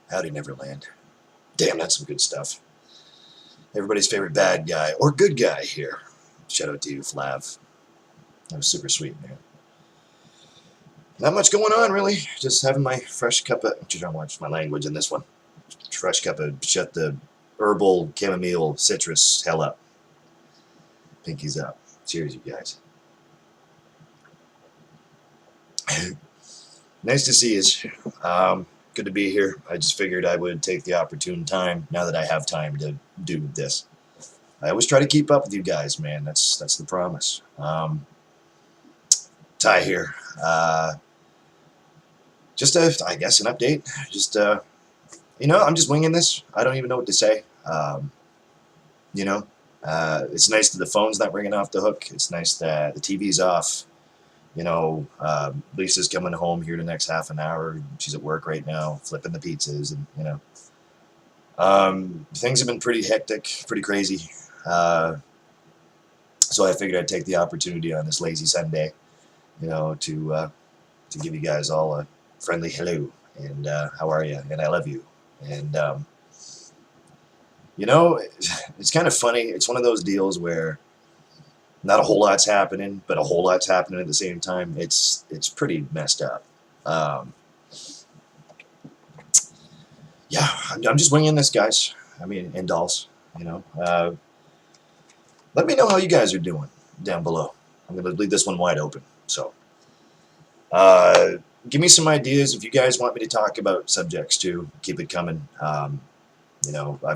Howdy Neverland. Damn, that's some good stuff. Everybody's favorite bad guy, or good guy here. Shout out to you, Flav. That was super sweet, man. Not much going on, really. Just having my fresh cup of... You don't watch my language in this one. Fresh cup of shut the herbal chamomile citrus hell up. Pinkies up. Cheers, you guys. Nice to see you. Good to be here. I just figured I would take the opportune time, now that I have time to do this. I always try to keep up with you guys, man. That's the promise. Ty here. Just I guess an update. Just I'm just winging this. I don't even know what to say. It's nice that the phone's not ringing off the hook. It's nice that the TV's off. Lisa's coming home here the next half an hour. She's at work right now, flipping the pizzas, and things have been pretty hectic, pretty crazy. So I figured I'd take the opportunity on this lazy Sunday, to give you guys all a friendly hello and how are you, and I love you, and it's kind of funny. It's one of those deals where not a whole lot's happening, but a whole lot's happening at the same time. It's pretty messed up. Yeah, I'm just winging this, guys. I mean, and dolls, Let me know how you guys are doing down below. I'm going to leave this one wide open. So, give me some ideas if you guys want me to talk about subjects too. Keep it coming. I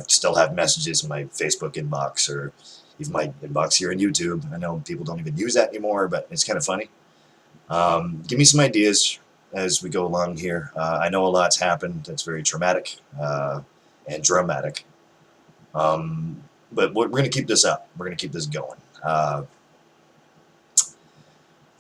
still have messages in my Facebook inbox or even my inbox here on YouTube. I know people don't even use that anymore, but it's kind of funny. Give me some ideas as we go along here. I know a lot's happened. That's very traumatic and dramatic. But we're going to keep this up. We're going to keep this going.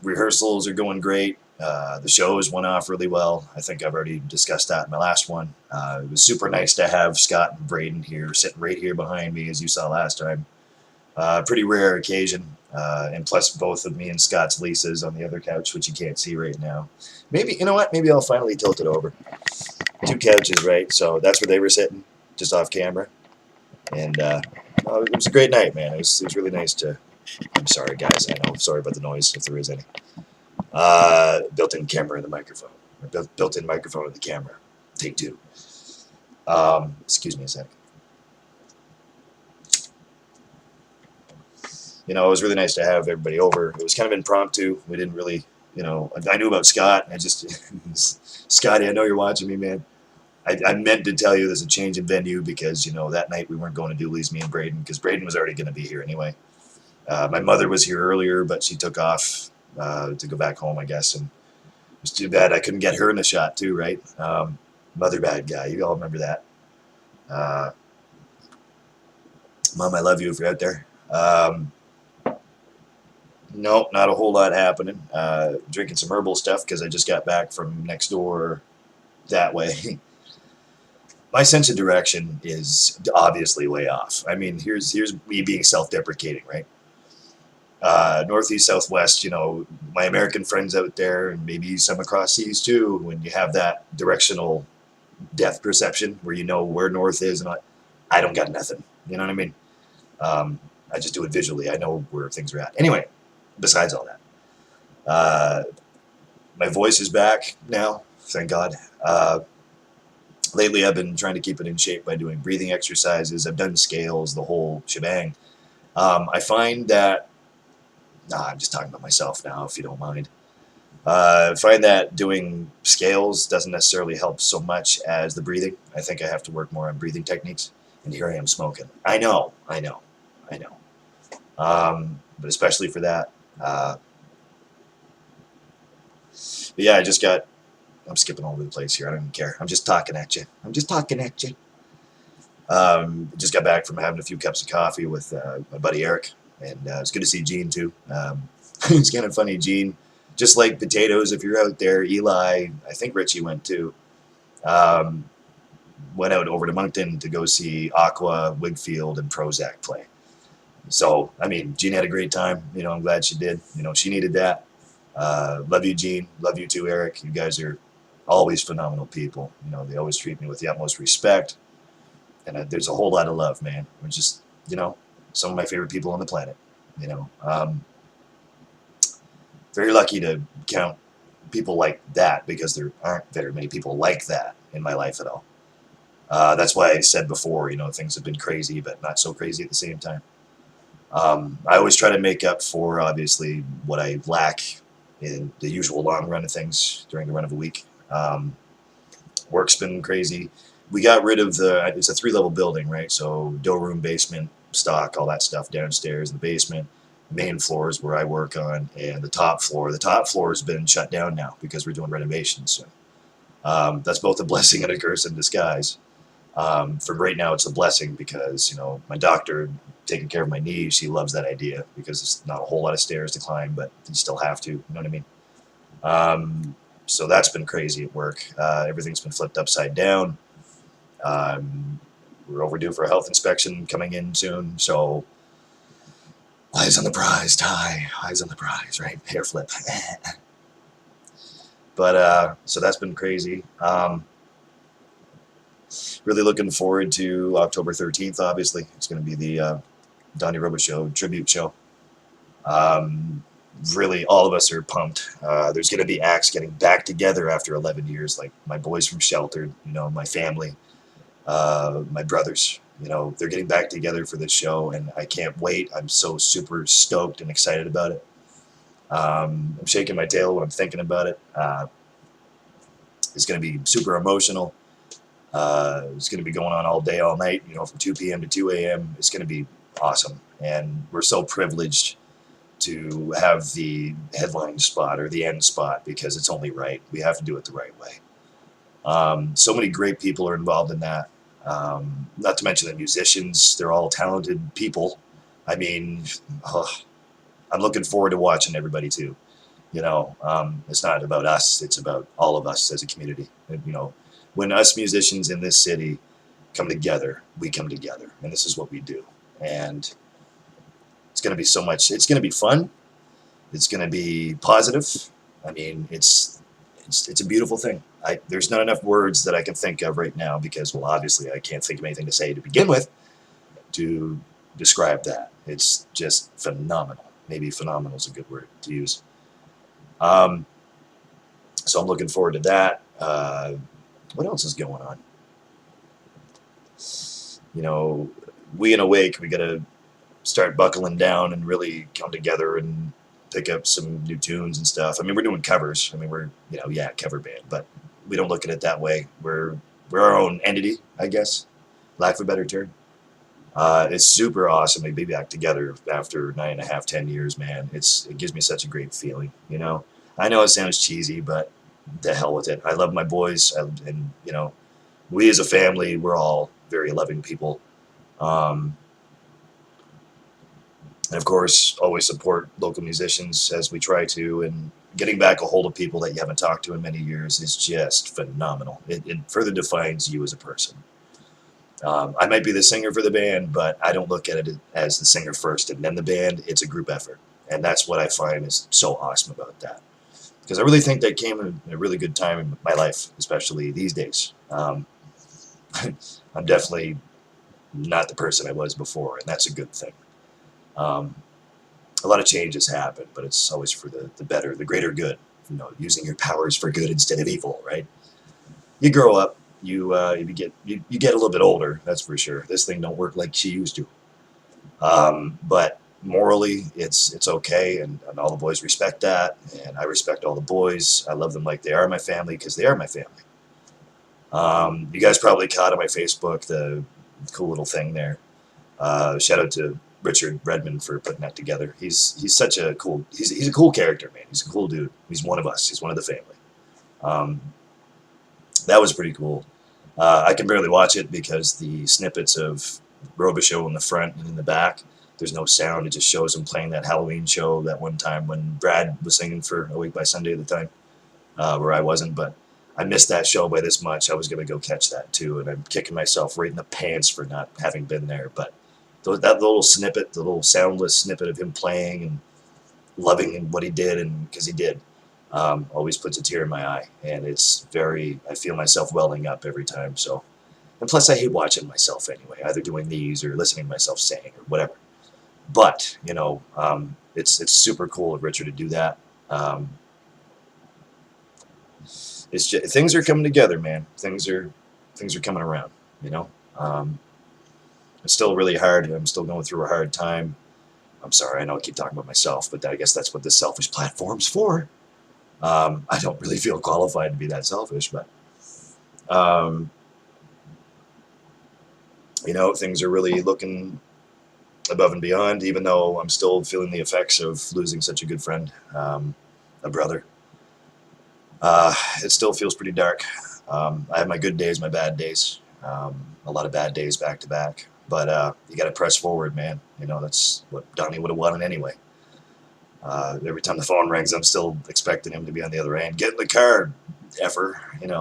Rehearsals are going great. The shows went off really well. I think I've already discussed that in my last one. It was super nice to have Scott and Braden here, sitting right here behind me, as you saw last time. Pretty rare occasion. And plus both of me and Scott's Lisa's on the other couch, which you can't see right now. Maybe, you know what? Maybe I'll finally tilt it over. Two couches, right? So that's where they were sitting, just off camera. And it was a great night, man. It was really nice to... I'm sorry, guys. I know. Sorry about the noise, if there is any. Built-in camera in the microphone. Or built-in microphone in the camera. Take two. Excuse me a sec. It was really nice to have everybody over. It was kind of impromptu. We didn't really, I knew about Scott. And I just, Scotty, I know you're watching me, man. I meant to tell you there's a change in venue because, that night we weren't going to Dooley's, me and Braden, because Braden was already going to be here anyway. My mother was here earlier, but she took off to go back home, I guess. And it was too bad I couldn't get her in the shot too, right? Mother bad guy. You all remember that. Mom, I love you if you're out there. Nope, not a whole lot happening. Drinking some herbal stuff because I just got back from next door that way. My sense of direction is obviously way off. I mean, here's me being self-deprecating, right? Northeast, southwest, my American friends out there, and maybe some across seas too, when you have that directional depth perception where you know where north is, and I don't got nothing. You know what I mean? I just do it visually. I know where things are at. Anyway, besides all that, my voice is back now, thank God. Lately, I've been trying to keep it in shape by doing breathing exercises. I've done scales, the whole shebang. I find that, I'm just talking about myself now, if you don't mind. I find that doing scales doesn't necessarily help so much as the breathing. I think I have to work more on breathing techniques. And here I am smoking. I know. But especially for that. But yeah, I'm skipping all over the place here. I don't even care. I'm just talking at you. Just got back from having a few cups of coffee with my buddy Eric. And it's good to see Gene, too. It's kind of funny, Gene. Just like potatoes, if you're out there, Eli, I think Richie went, too. Went out over to Moncton to go see Aqua, Wigfield, and Prozac play. So, I mean, Gene had a great time. I'm glad she did. She needed that. Love you, Gene. Love you, too, Eric. You guys are always phenomenal people. You know, they always treat me with the utmost respect, and there's a whole lot of love, man. We're just, you know, some of my favorite people on the planet. You know, very lucky to count people like that because there aren't very many people like that in my life at all. That's why I said before, you know, things have been crazy, but not so crazy at the same time. I always try to make up for, obviously, what I lack in the usual long run of things during the run of a week. Work's been crazy. We got rid of it's a 3-level building, right? So dough room, basement, stock, all that stuff downstairs in the basement. Main floor is where I work on, and the top floor. The top floor has been shut down now because we're doing renovations. So that's both a blessing and a curse in disguise. For right now, it's a blessing because, you know, my doctor taking care of my knees, she loves that idea because it's not a whole lot of stairs to climb, but you still have to, you know what I mean? So that's been crazy at work. Everything's been flipped upside down. We're overdue for a health inspection coming in soon, so eyes on the prize, Ty. Eyes on the prize, right? Hair flip. But, so that's been crazy. Really looking forward to October 13th, obviously. It's going to be the Donnie Robo Show tribute show. Really, all of us are pumped. There's going to be acts getting back together after 11 years, like my boys from Sheltered, you know, my family, my brothers. You know, they're getting back together for this show, and I can't wait. I'm so super stoked and excited about it. I'm shaking my tail when I'm thinking about it. It's going to be super emotional. It's going to be going on all day, all night, you know, from 2 p.m. to 2 a.m. It's going to be awesome. And we're so privileged to have the headline spot or the end spot because it's only right. We have to do it the right way. So many great people are involved in that. Not to mention the musicians. They're all talented people. I mean, I'm looking forward to watching everybody too. You know, it's not about us. It's about all of us as a community. And, you know, when us musicians in this city come together, we come together. And this is what we do. And it's going to be so much. It's going to be fun. It's going to be positive. I mean, it's a beautiful thing. There's not enough words that I can think of right now because, well, obviously I can't think of anything to say to begin with to describe that. It's just phenomenal. Maybe phenomenal is a good word to use. So I'm looking forward to that. What else is going on? You know, we in Awake, we got to start buckling down and really come together and pick up some new tunes and stuff. I mean, we're doing covers. I mean, we're, you know, yeah, cover band, but we don't look at it that way. We're our own entity, I guess, lack of a better term. It's super awesome to be back together after 9.5, 10 years, man. It gives me such a great feeling, you know. I know it sounds cheesy, but the hell with it. I love my boys, and you know, we as a family, we're all very loving people. And of course, always support local musicians as we try to, and getting back a hold of people that you haven't talked to in many years is just phenomenal. It further defines you as a person. I might be the singer for the band, but I don't look at it as the singer first and then the band. It's a group effort. And that's what I find is so awesome about that. Because I really think that came at a really good time in my life, especially these days. I'm definitely not the person I was before, and that's a good thing. A lot of changes happen, but it's always for the better, the greater good. You know, using your powers for good instead of evil, right? You grow up, you get a little bit older, that's for sure. This thing don't work like she used to. But morally, it's okay, and all the boys respect that, and I respect all the boys. I love them like they are my family because they are my family. You guys probably caught on my Facebook the cool little thing there. Shout out to Richard Redmond for putting that together. He's such a cool, he's a cool character, man. He's a cool dude. He's one of us. He's one of the family. That was pretty cool. I can barely watch it because the snippets of Robo Show in the front and in the back, there's no sound. It just shows him playing that Halloween show that one time when Brad was singing for A Week by Sunday at the time, where I wasn't, but I missed that show by this much. I was going to go catch that too, and I'm kicking myself right in the pants for not having been there. But that little snippet, the little soundless snippet of him playing and loving what he did, and because he did, always puts a tear in my eye, and I feel myself welling up every time. So, and plus I hate watching myself anyway, either doing these or listening to myself saying or whatever. But, it's super cool of Richard to do that. It's just, things are coming together, man. Things are coming around, you know. It's still really hard. I'm still going through a hard time. I'm sorry, I know I keep talking about myself, but I guess that's what this selfish platform's for. I don't really feel qualified to be that selfish, but things are really looking above and beyond, even though I'm still feeling the effects of losing such a good friend, a brother. It still feels pretty dark. I have my good days, my bad days, a lot of bad days back to back, but you got to press forward, man. That's what Donnie would have wanted anyway. Every time the phone rings, I'm still expecting him to be on the other end. Get in the car, effer, and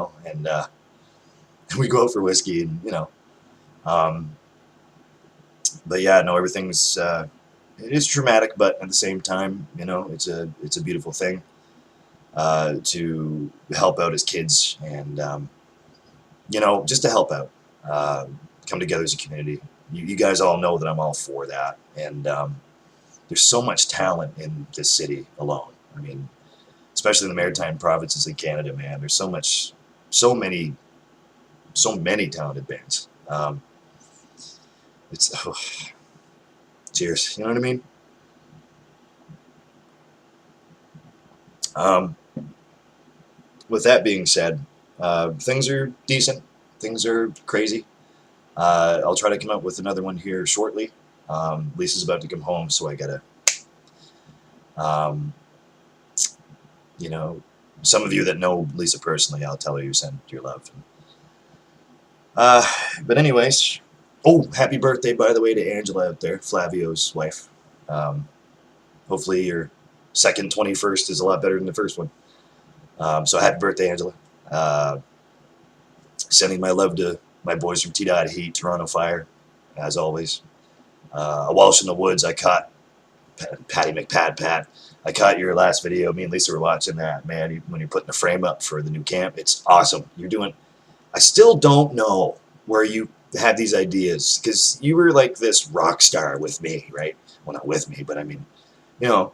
we go out for whiskey, and but yeah, no, everything's it is traumatic, but at the same time, it's a beautiful thing to help out as kids, and just to help out, come together as a community. You guys all know that I'm all for that, and there's so much talent in this city alone. I mean, especially in the maritime provinces in Canada, man. There's so many talented bands. Cheers. You know what I mean? With that being said, things are decent. Things are crazy. I'll try to come up with another one here shortly. Lisa's about to come home, so I gotta, some of you that know Lisa personally, I'll tell her you send your love. But anyways, happy birthday, by the way, to Angela out there, Flavio's wife. Hopefully your second 21st is a lot better than the first one. So happy birthday, Angela. Sending my love to my boys from T-Dot Heat, Toronto Fire, as always. A Walsh in the Woods, I caught Patty McPad. I caught your last video. Me and Lisa were watching that, man, when you're putting the frame up for the new camp. It's awesome. I still don't know where you had these ideas, because you were like this rock star with me, right? Well, not with me, but I mean, I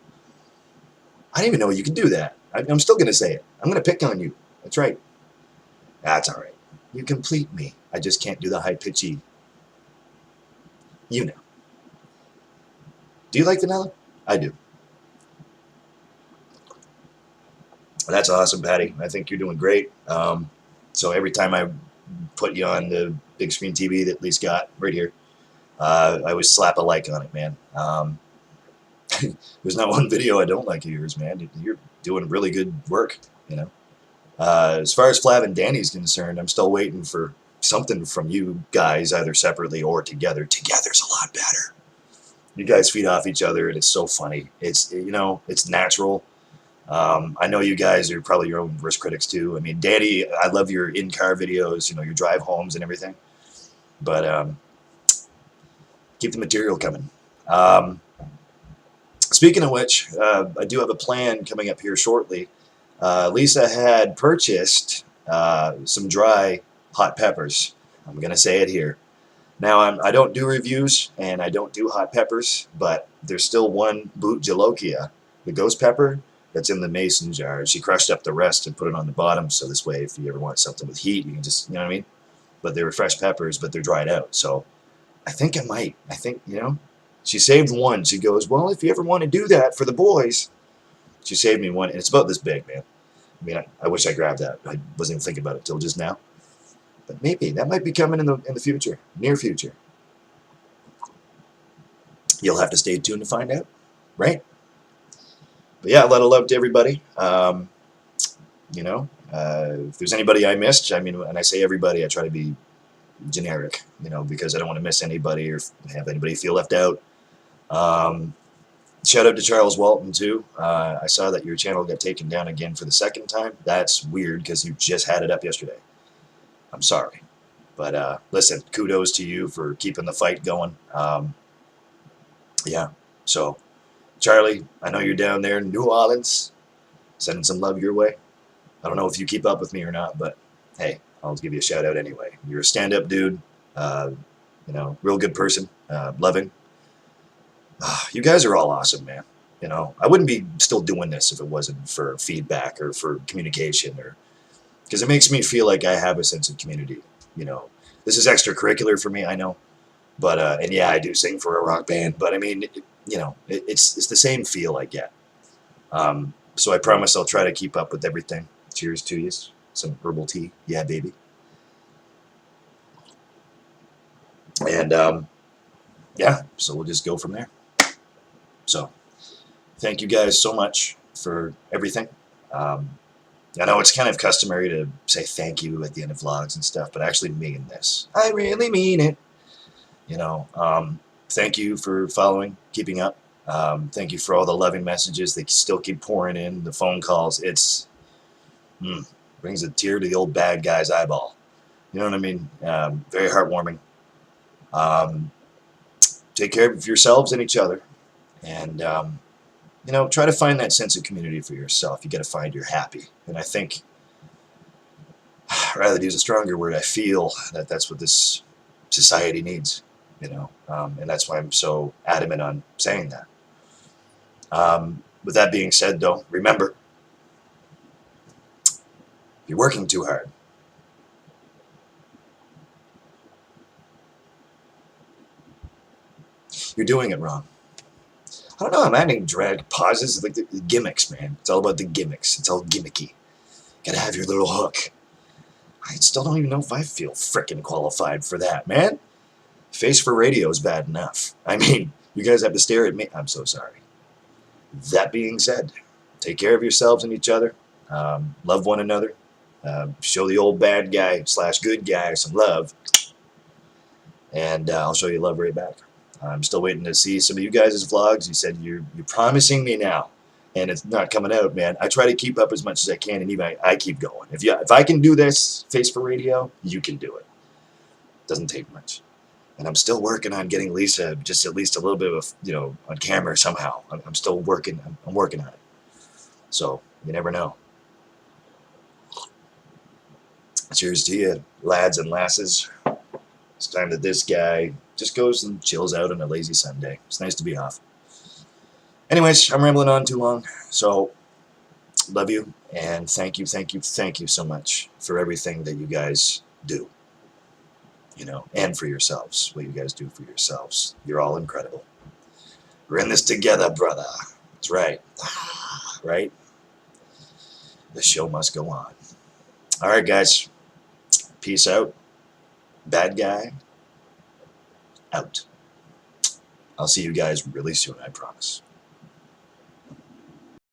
didn't even know you could do that. I'm still going to say it. I'm going to pick on you. That's right. That's all right. You complete me. I just can't do the high-pitchy. Do you like vanilla? I do. That's awesome, Patty. I think you're doing great. So every time I put you on the big screen TV that Lee's got right here, I always slap a like on it, man. There's not one video I don't like of yours, man. You're doing really good work, As far as Flav and Danny's concerned, I'm still waiting for something from you guys, either separately or together. Together's a lot better. You guys feed off each other, and it's so funny. It's natural. I know you guys are probably your own worst critics too. I mean, Danny, I love your in-car videos, your drive homes and everything. But keep the material coming. Speaking of which, I do have a plan coming up here shortly. Lisa had purchased some dry hot peppers. I'm going to say it here. Now, I don't do reviews, and I don't do hot peppers, but there's still one Boot Jalokia, the ghost pepper, that's in the mason jar. She crushed up the rest and put it on the bottom, so this way, if you ever want something with heat, you can just, you know what I mean? But they were fresh peppers, but they're dried out, so I think I might. I think, she saved one. She goes, well, if you ever want to do that for the boys, she saved me one, and it's about this big, man. I mean, I wish I grabbed that. I wasn't even thinking about it till just now. But maybe that might be coming in the future, near future. You'll have to stay tuned to find out, right? But yeah, a lot of love to everybody. If there's anybody I missed, I mean, when I say everybody, I try to be generic, because I don't want to miss anybody or have anybody feel left out. Shout out to Charles Walton too. I saw that your channel got taken down again for the second time. That's weird because you just had it up yesterday. I'm sorry. But listen, kudos to you for keeping the fight going. Yeah. So, Charlie, I know you're down there in New Orleans. sending some love your way. I don't know if you keep up with me or not, but hey, I'll give you a shout out anyway. You're a stand-up dude, you know, real good person, loving. You guys are all awesome, man. You know, I wouldn't be still doing this if it wasn't for feedback or for communication, or because it makes me feel like I have a sense of community. You know, this is extracurricular for me, I know, but and yeah, I do sing for a rock band, but I mean, you know, it's the same feel I get. So I promise I'll try to keep up with everything. Cheers to you. Some herbal tea, yeah, baby. And yeah, so we'll just go from there. So thank you guys so much for everything. I know it's kind of customary to say thank you at the end of vlogs and stuff, but I actually mean this. I really mean it. You know, thank you for following, keeping up. Thank you for all the loving messages that still keep pouring in, the phone calls. It's brings a tear to the old bad guy's eyeball. You know what I mean? Very heartwarming. Take care of yourselves and each other, and you know, try to find that sense of community for yourself. You got to find you're happy, and I think, rather than use a stronger word, I feel that that's what this society needs. You know, and that's why I'm so adamant on saying that. With that being said, though, remember, if you're working too hard, you're doing it wrong. I don't know, I'm adding drag pauses, like the gimmicks, man. It's all about the gimmicks. It's all gimmicky. Gotta have your little hook. I still don't even know if I feel frickin' qualified for that, man. Face for radio is bad enough. I mean, you guys have to stare at me. I'm so sorry. That being said, take care of yourselves and each other. Love one another. Show the old bad guy / good guy some love. And I'll show you love right back. I'm still waiting to see some of you guys' vlogs. You said you're promising me now, and it's not coming out, man. I try to keep up as much as I can, and even I keep going. If I can do this face for radio, you can do it. Doesn't take much. And I'm still working on getting Lisa just at least a little bit of, you know, on camera somehow. I'm still working. I'm working on it. So you never know. Cheers to you, lads and lasses. It's time that this guy just goes and chills out on a lazy Sunday. It's nice to be off. Anyways, I'm rambling on too long. So, love you, and thank you so much for everything that you guys do. You know, and for yourselves, what you guys do for yourselves. You're all incredible. We're in this together, brother. That's right. Right? The show must go on. All right, guys. Peace out. Bad guy out. I'll see you guys really soon, I promise.